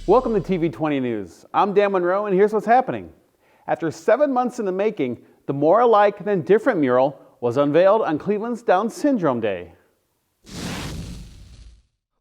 Welcome to TV20 News. I'm Dan Monroe, and here's what's happening. After 7 months in the making, the More Alike Than Different mural was unveiled on Cleveland's Down Syndrome Day.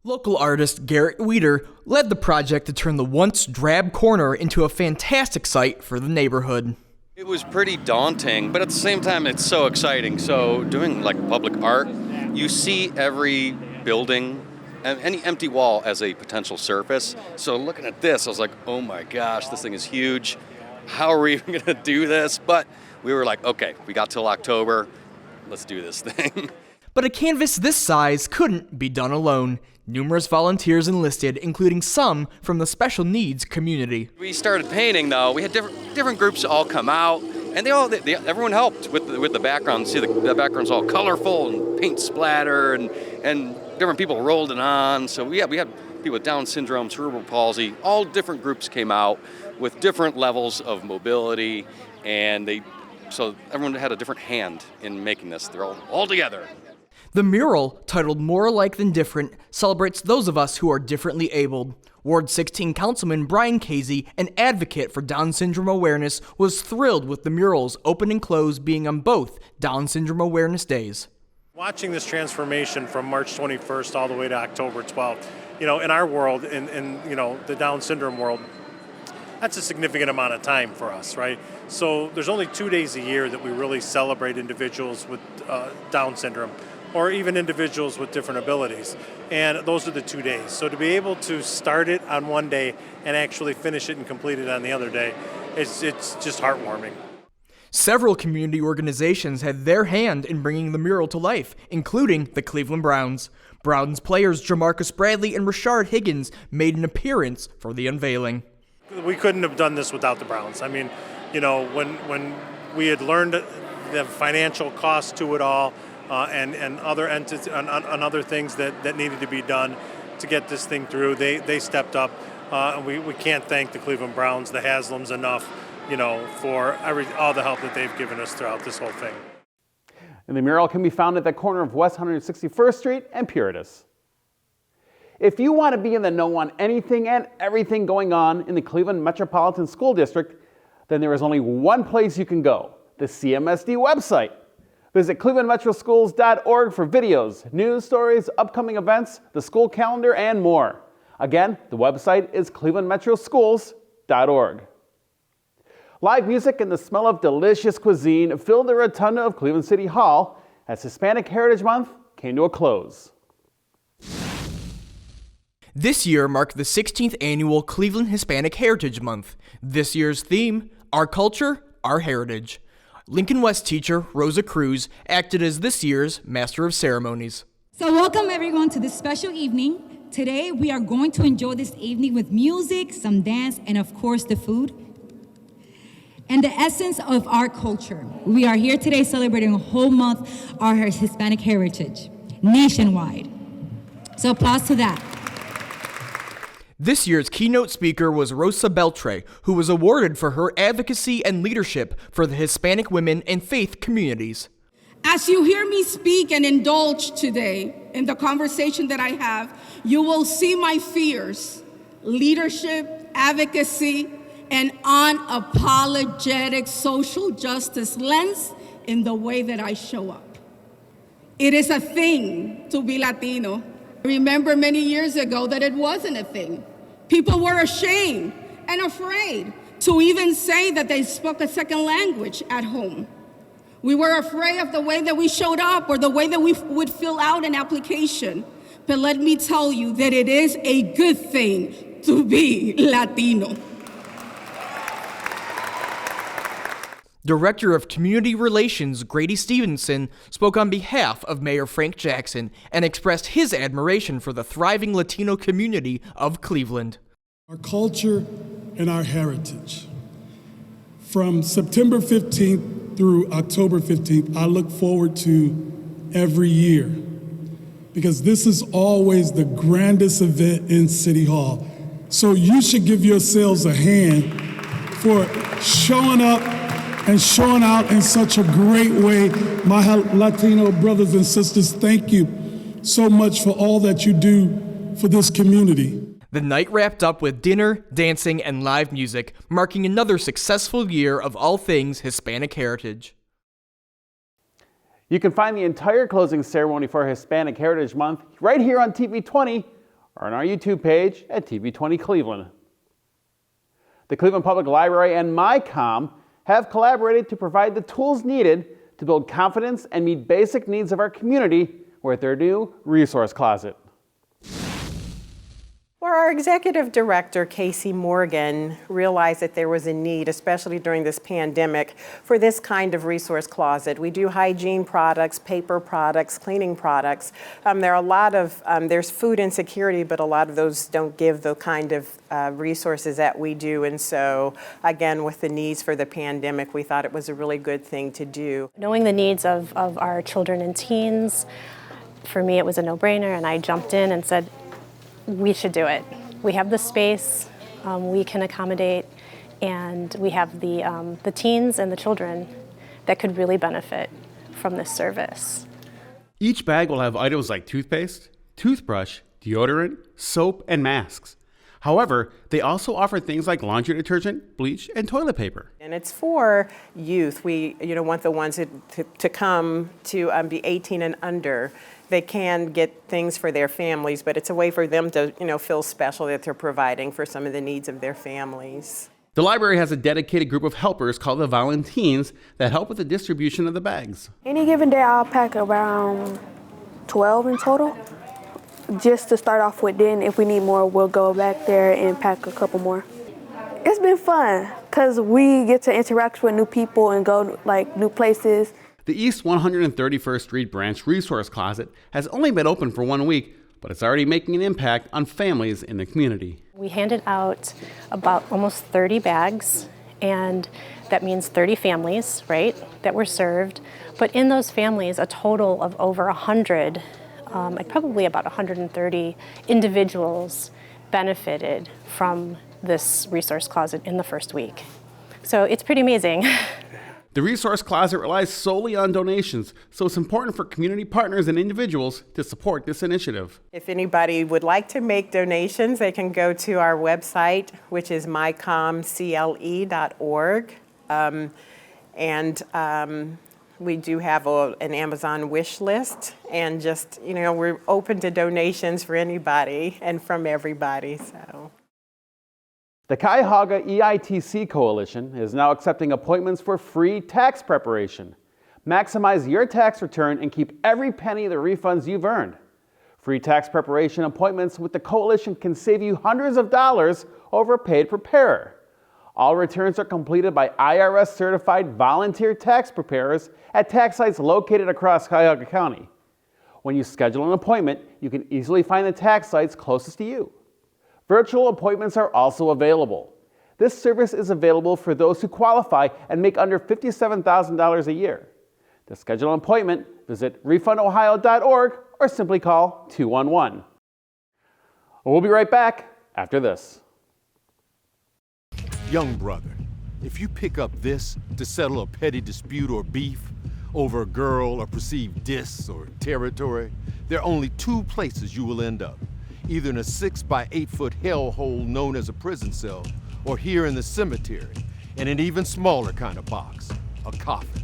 Local artist Garrett Weeder led the project to turn the once drab corner into a fantastic sight for the neighborhood. It was pretty daunting, but at the same time, it's so exciting. So doing like public art, you see every building and any empty wall as a potential surface. So looking at this, I was like, oh my gosh, this thing is huge. How are we even gonna do this? But we were like, okay, we got till October, let's do this thing. But a canvas this size couldn't be done alone. Numerous volunteers enlisted, including some from the special needs community. We started painting though. We had different groups all come out, and everyone helped with the background. See, the background's all colorful and paint splatter, and different people rolled it on. So we had people with Down syndrome, cerebral palsy. All different groups came out with different levels of mobility, and so everyone had a different hand in making this. They're all together. The mural, titled More Alike Than Different, celebrates those of us who are differently abled. Ward 16 Councilman Brian Casey, an advocate for Down syndrome awareness, was thrilled with the murals open and close being on both Down syndrome awareness days. Watching this transformation from March 21st all the way to October 12th, in our world, in the Down syndrome world, that's a significant amount of time for us, right? So there's only 2 days a year that we really celebrate individuals with Down syndrome, or even individuals with different abilities. And those are the 2 days. So to be able to start it on one day and actually finish it and complete it on the other day, it's just heartwarming. Several community organizations had their hand in bringing the mural to life, including the Cleveland Browns. Browns players Jamarcus Bradley and Rashard Higgins made an appearance for the unveiling. We couldn't have done this without the Browns. I mean, when we had learned the financial cost to it all, and other entities and other things that needed to be done to get this thing through, they stepped up. And we can't thank the Cleveland Browns, the Haslams enough, for all the help that they've given us throughout this whole thing. And the mural can be found at the corner of West 161st Street and Puritas. If you want to be in the know on anything and everything going on in the Cleveland Metropolitan School District, then there is only one place you can go, the CMSD website. Visit clevelandmetroschools.org for videos, news stories, upcoming events, the school calendar, and more. Again, the website is clevelandmetroschools.org. Live music and the smell of delicious cuisine filled the rotunda of Cleveland City Hall as Hispanic Heritage Month came to a close. This year marked the 16th annual Cleveland Hispanic Heritage Month. This year's theme, Our Culture, Our Heritage. Lincoln West teacher Rosa Cruz acted as this year's Master of Ceremonies. So welcome everyone to this special evening. Today we are going to enjoy this evening with music, some dance, and of course the food. And the essence of our culture. We are here today celebrating a whole month our Hispanic heritage, nationwide. So applause to that. This year's keynote speaker was Rosa Beltre, who was awarded for her advocacy and leadership for the Hispanic women and faith communities. As you hear me speak and indulge today in the conversation that I have, you will see my fears, leadership, advocacy, and unapologetic social justice lens in the way that I show up. It is a thing to be Latino. Remember many years ago that it wasn't a thing. People were ashamed and afraid to even say that they spoke a second language at home. We were afraid of the way that we showed up or the way that we would fill out an application. But let me tell you that it is a good thing to be Latino. Director of Community Relations Grady Stevenson spoke on behalf of Mayor Frank Jackson and expressed his admiration for the thriving Latino community of Cleveland. Our culture and our heritage. From September 15th through October 15th, I look forward to every year because this is always the grandest event in City Hall. So you should give yourselves a hand for showing up and showing out in such a great way. My Latino brothers and sisters, thank you so much for all that you do for this community. The night wrapped up with dinner, dancing, and live music, marking another successful year of all things Hispanic heritage. You can find the entire closing ceremony for Hispanic Heritage Month right here on TV20 or on our YouTube page at TV20 Cleveland. The Cleveland Public Library and MyCom have collaborated to provide the tools needed to build confidence and meet basic needs of our community with their new resource closet. Well, our executive director, Casey Morgan, realized that there was a need, especially during this pandemic, for this kind of resource closet. We do hygiene products, paper products, cleaning products. There are a lot of, there's food insecurity, but a lot of those don't give the kind of resources that we do. And so, again, with the needs for the pandemic, we thought it was a really good thing to do. Knowing the needs of our children and teens, for me, it was a no-brainer, and I jumped in and said, we should do it. We have the space, we can accommodate, and we have the teens and the children that could really benefit from this service. Each bag will have items like toothpaste, toothbrush, deodorant, soap, and masks. However, they also offer things like laundry detergent, bleach, and toilet paper. And it's for youth. We want the ones to come to be 18 and under. They can get things for their families, but it's a way for them to feel special that they're providing for some of the needs of their families. The library has a dedicated group of helpers called the Volunteens that help with the distribution of the bags. Any given day I'll pack around 12 in total, just to start off with. Then if we need more, we'll go back there and pack a couple more. It's been fun because we get to interact with new people and go new places. The East 131st Street Branch Resource Closet has only been open for 1 week, but it's already making an impact on families in the community. We handed out about almost 30 bags, and that means 30 families, right, that were served. But in those families, a total of over 100, probably about 130 individuals benefited from this resource closet in the first week. So it's pretty amazing. The Resource Closet relies solely on donations, so it's important for community partners and individuals to support this initiative. If anybody would like to make donations, they can go to our website, which is mycomcle.org. We do have an Amazon wish list, and just, we're open to donations for anybody and from everybody, so. The Cuyahoga EITC Coalition is now accepting appointments for free tax preparation. Maximize your tax return and keep every penny of the refunds you've earned. Free tax preparation appointments with the Coalition can save you hundreds of dollars over a paid preparer. All returns are completed by IRS-certified volunteer tax preparers at tax sites located across Cuyahoga County. When you schedule an appointment, you can easily find the tax sites closest to you. Virtual appointments are also available. This service is available for those who qualify and make under $57,000 a year. To schedule an appointment, visit refundohio.org or simply call 211. We'll be right back after this. Young brother, if you pick up this to settle a petty dispute or beef over a girl or perceived diss or territory, there are only two places you will end up. Either in a 6 by 8 foot hellhole known as a prison cell, or here in the cemetery, in an even smaller kind of box, a coffin.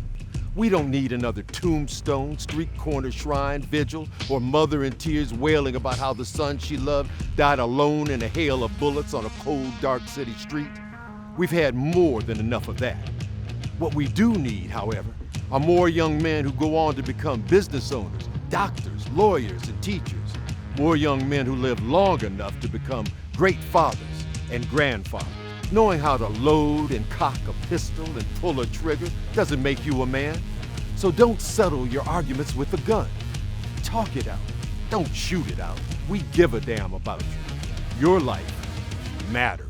We don't need another tombstone, street corner shrine, vigil, or mother in tears wailing about how the son she loved died alone in a hail of bullets on a cold, dark city street. We've had more than enough of that. What we do need, however, are more young men who go on to become business owners, doctors, lawyers, and teachers. More young men who live long enough to become great fathers and grandfathers. Knowing how to load and cock a pistol and pull a trigger doesn't make you a man. So don't settle your arguments with a gun. Talk it out. Don't shoot it out. We give a damn about you. Your life matters.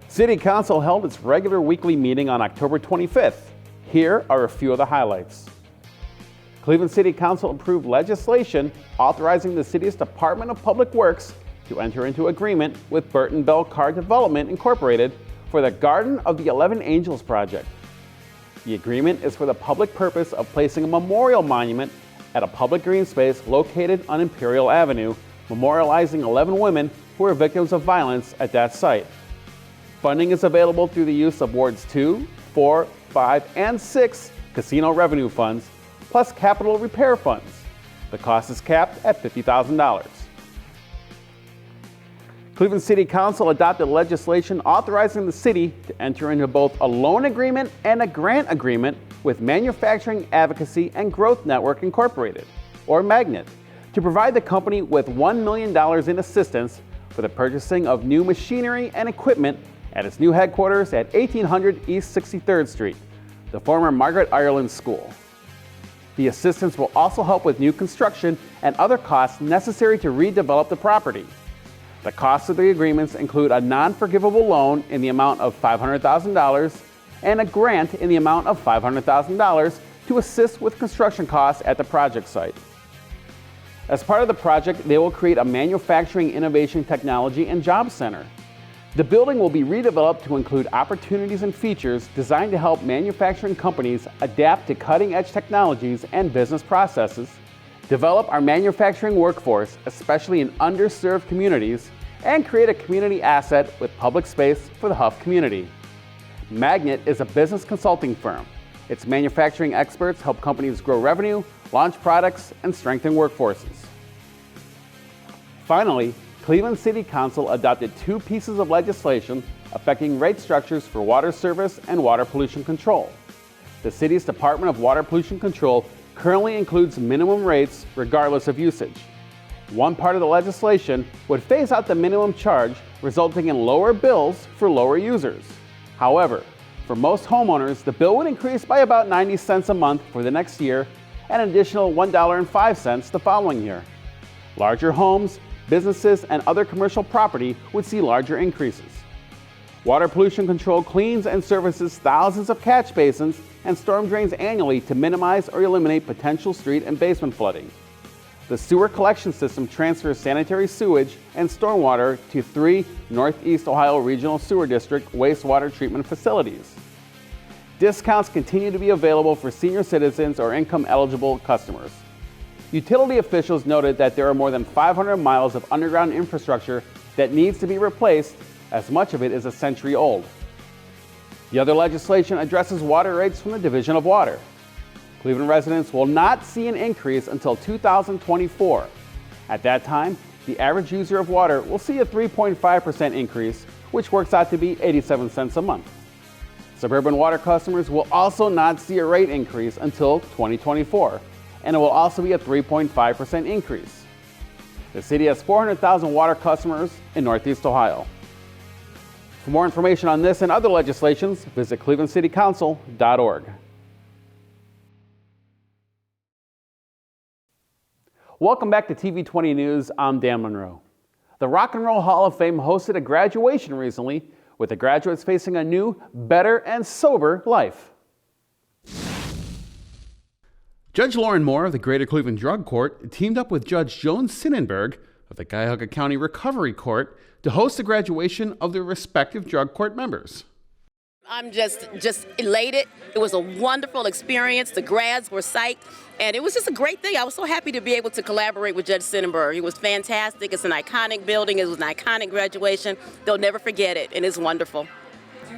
City Council held its regular weekly meeting on October 25th. Here are a few of the highlights. Cleveland City Council approved legislation authorizing the city's Department of Public Works to enter into agreement with Burton Bell Car Development Incorporated for the Garden of the 11 Angels project. The agreement is for the public purpose of placing a memorial monument at a public green space located on Imperial Avenue, memorializing 11 women who were victims of violence at that site. Funding is available through the use of Wards 2, 4, 5, and 6 casino revenue funds, plus capital repair funds. The cost is capped at $50,000. Cleveland City Council adopted legislation authorizing the city to enter into both a loan agreement and a grant agreement with Manufacturing Advocacy and Growth Network Incorporated, or Magnet, to provide the company with $1 million in assistance for the purchasing of new machinery and equipment at its new headquarters at 1800 East 63rd Street, the former Margaret Ireland School. The assistance will also help with new construction and other costs necessary to redevelop the property. The costs of the agreements include a non-forgivable loan in the amount of $500,000 and a grant in the amount of $500,000 to assist with construction costs at the project site. As part of the project, they will create a manufacturing innovation technology and job center. The building will be redeveloped to include opportunities and features designed to help manufacturing companies adapt to cutting-edge technologies and business processes, develop our manufacturing workforce, especially in underserved communities, and create a community asset with public space for the Huff community. Magnet is a business consulting firm. Its manufacturing experts help companies grow revenue, launch products, and strengthen workforces. Finally, Cleveland City Council adopted 2 pieces of legislation affecting rate structures for water service and water pollution control. The city's Department of Water Pollution Control currently includes minimum rates regardless of usage. One part of the legislation would phase out the minimum charge, resulting in lower bills for lower users. However, for most homeowners, the bill would increase by about 90 cents a month for the next year and an additional $1.05 the following year. Larger homes, businesses, and other commercial property would see larger increases. Water Pollution Control cleans and services thousands of catch basins and storm drains annually to minimize or eliminate potential street and basement flooding. The sewer collection system transfers sanitary sewage and stormwater to 3 Northeast Ohio Regional Sewer District wastewater treatment facilities. Discounts continue to be available for senior citizens or income-eligible customers. Utility officials noted that there are more than 500 miles of underground infrastructure that needs to be replaced, as much of it is a century old. The other legislation addresses water rates from the Division of Water. Cleveland residents will not see an increase until 2024. At that time, the average user of water will see a 3.5% increase, which works out to be 87 cents a month. Suburban water customers will also not see a rate increase until 2024, and it will also be a 3.5% increase. The city has 400,000 water customers in Northeast Ohio. For more information on this and other legislations, visit clevelandcitycouncil.org. Welcome back to TV20 News. I'm Dan Monroe. The Rock and Roll Hall of Fame hosted a graduation recently, with the graduates facing a new, better, and sober life. Judge Lauren Moore of the Greater Cleveland Drug Court teamed up with Judge Joan Sinnenberg of the Cuyahoga County Recovery Court to host the graduation of their respective drug court members. I'm just elated. It was a wonderful experience. The grads were psyched, and it was just a great thing. I was so happy to be able to collaborate with Judge Sinnenberg. It was fantastic. It's an iconic building. It was an iconic graduation. They'll never forget it, and it's wonderful.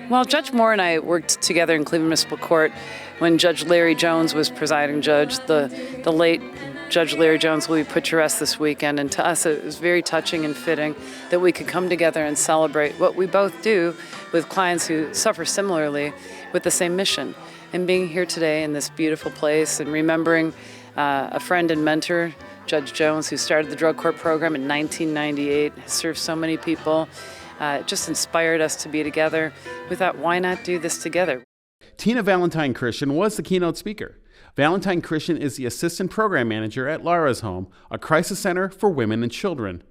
Well, Judge Moore and I worked together in Cleveland Municipal Court when Judge Larry Jones was presiding judge. The late Judge Larry Jones will be put to rest this weekend, and to us it was very touching and fitting that we could come together and celebrate what we both do with clients who suffer similarly with the same mission. And being here today in this beautiful place and remembering a friend and mentor, Judge Jones, who started the drug court program in 1998, served so many people, just inspired us to be together. We thought, why not do this together? Tina Valentine Christian was the keynote speaker. Valentine Christian is the assistant program manager at Laura's Home, a crisis center for women and children.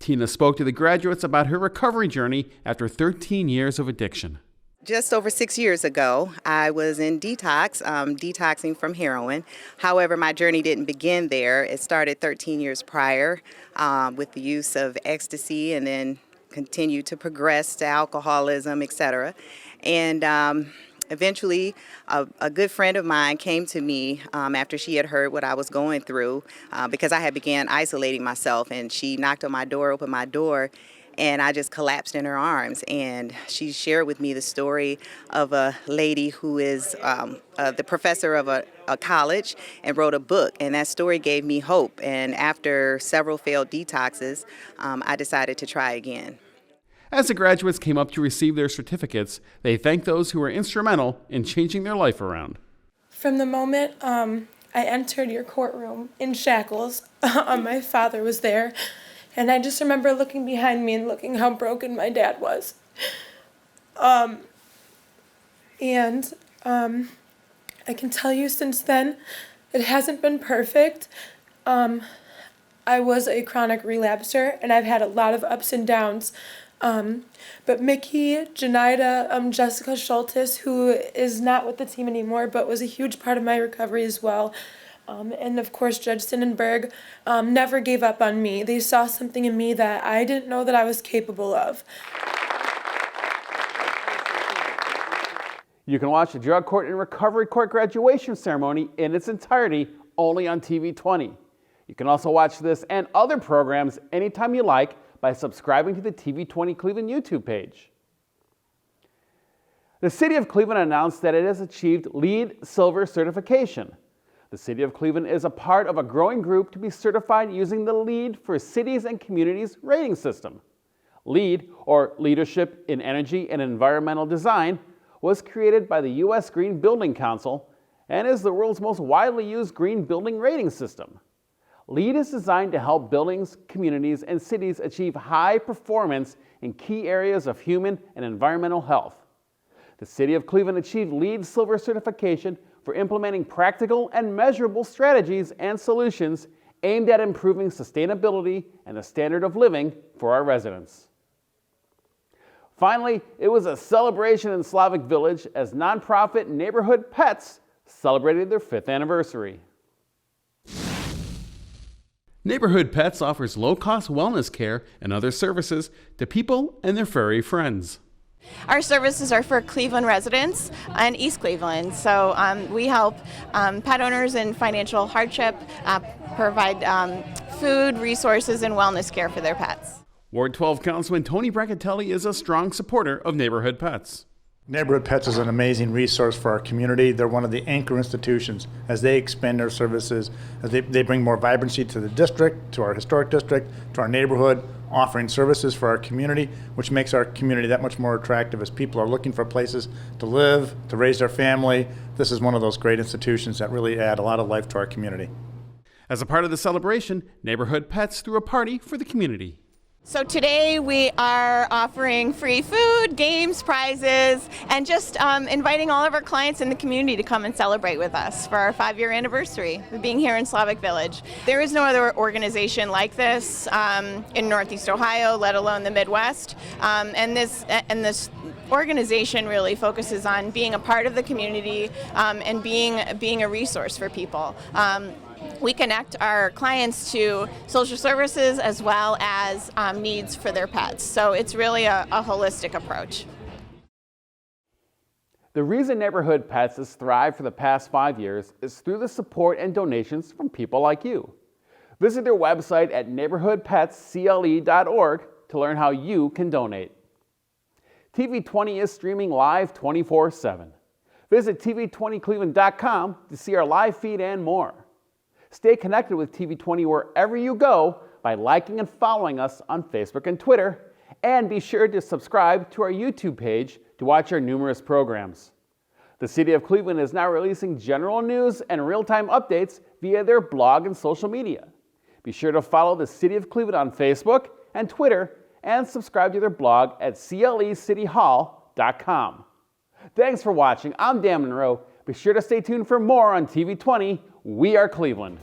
Tina spoke to the graduates about her recovery journey after 13 years of addiction. Just over 6 years ago, I was in detox, detoxing from heroin. However, my journey didn't begin there. It started 13 years prior with the use of ecstasy, and then continued to progress to alcoholism, etc. And Eventually, a good friend of mine came to me after she had heard what I was going through because I had began isolating myself, and she knocked on my door, opened my door, and I just collapsed in her arms. And she shared with me the story of a lady who is the professor of a college and wrote a book. And that story gave me hope. And after several failed detoxes, I decided to try again. As the graduates came up to receive their certificates, they thanked those who were instrumental in changing their life around. From the moment I entered your courtroom in shackles, my father was there. And I just remember looking behind me and looking how broken my dad was. I can tell you since then, it hasn't been perfect. I was a chronic relapser, and I've had a lot of ups and downs. But Mickey, Janida, Jessica Schultes, who is not with the team anymore, but was a huge part of my recovery as well. And of course, Judge Sonnenberg never gave up on me. They saw something in me that I didn't know that I was capable of. You can watch the Drug Court and Recovery Court graduation ceremony in its entirety only on TV20. You can also watch this and other programs anytime you like by subscribing to the TV20 Cleveland YouTube page. The City of Cleveland announced that it has achieved LEED Silver certification. The City of Cleveland is a part of a growing group to be certified using the LEED for Cities and Communities rating system. LEED, or Leadership in Energy and Environmental Design, was created by the U.S. Green Building Council and is the world's most widely used green building rating system. LEED is designed to help buildings, communities, and cities achieve high performance in key areas of human and environmental health. The City of Cleveland achieved LEED Silver certification for implementing practical and measurable strategies and solutions aimed at improving sustainability and the standard of living for our residents. Finally, it was a celebration in Slavic Village as nonprofit Neighborhood Pets celebrated their 5th anniversary. Neighborhood Pets offers low-cost wellness care and other services to people and their furry friends. Our services are for Cleveland residents and East Cleveland, so we help pet owners in financial hardship, provide food, resources, and wellness care for their pets. Ward 12 Councilman Tony Brancatelli is a strong supporter of Neighborhood Pets. Neighborhood Pets is an amazing resource for our community. They're one of the anchor institutions as they expand their services, as they bring more vibrancy to the district, to our historic district, to our neighborhood, offering services for our community, which makes our community that much more attractive as people are looking for places to live, to raise their family. This is one of those great institutions that really add a lot of life to our community. As a part of the celebration, Neighborhood Pets threw a party for the community. So today we are offering free food, games, prizes, and just inviting all of our clients in the community to come and celebrate with us for our 5-year anniversary of being here in Slavic Village. There is no other organization like this in Northeast Ohio, let alone the Midwest. And this organization really focuses on being a part of the community and being a resource for people. We connect our clients to social services as well as needs for their pets. So it's really a holistic approach. The reason Neighborhood Pets has thrived for the past 5 years is through the support and donations from people like you. Visit their website at neighborhoodpetscle.org to learn how you can donate. TV20 is streaming live 24/7. Visit TV20cleveland.com to see our live feed and more. Stay connected with TV20 wherever you go by liking and following us on Facebook and Twitter, and be sure to subscribe to our YouTube page to watch our numerous programs. The City of Cleveland is now releasing general news and real-time updates via their blog and social media. Be sure to follow the City of Cleveland on Facebook and Twitter, and subscribe to their blog at clecityhall.com. Thanks for watching. I'm Dan Monroe. Be sure to stay tuned for more on TV20. We are Cleveland.